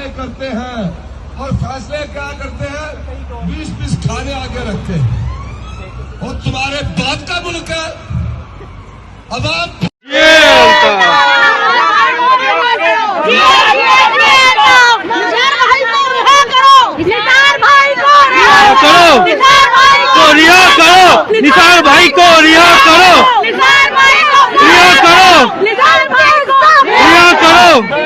फैसले करते हैं और फैसले क्या करते हैं, 20-20 खाने आगे रखते हैं। और तुम्हारे बाप का मुल्क है। अब आप निसार भाई को रिहा करो, रिहा करो, रिहा करो।